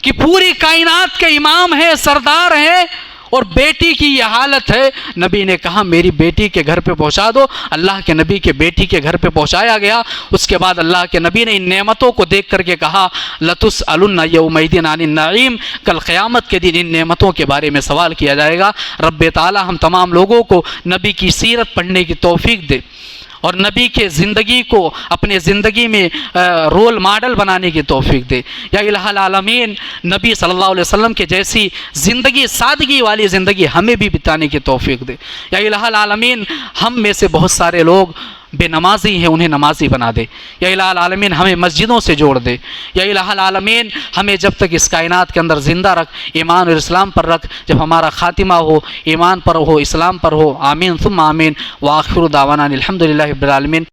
कि पूरी कायनात के इमाम है, सरदार है, और बेटी की ये हालत है। नबी ने कहा मेरी बेटी के घर पे पहुंचा दो। अल्लाह के नबी के बेटी के घर पे पहुंचाया गया। उसके बाद अल्लाह के नबी ने इन नेमतों को देख करके कहा लतुसअलुन्ना यौमइदिन अनिन नईम, कल क़यामत के दिन इन नेमतों के बारे में सवाल किया जाएगा। रब्बे ताला हम तमाम लोगों को नबी की सीरत पढ़ने की तौफीक दे और नबी के ज़िंदगी को अपने ज़िंदगी में रोल मॉडल बनाने की तौफीक दे। या इलाहुल आलमीन नबी सल्लल्लाहु अलैहि वसल्लम के जैसी ज़िंदगी, सादगी वाली ज़िंदगी हमें भी बिताने की तौफीक दे। या इलाहुल आलमीन हम में से बहुत सारे लोग बेनमाजी हैं, उन्हें नमाजी बना दे। या इलाहुल आलमीन हमें मस्जिदों से जोड़ दे। या इलाहुल आलमीन हमें जब तक इस कायनात के अंदर ज़िंदा रख, ईमान और इस्लाम पर रख। जब हमारा ख़ातिमा हो ईमान पर हो, इस्लाम पर हो। आमीन सुम्मा आमीन। व आखिरु दावाना अनिल हम्दुलिल्लाहि रब्बिल आलमीन।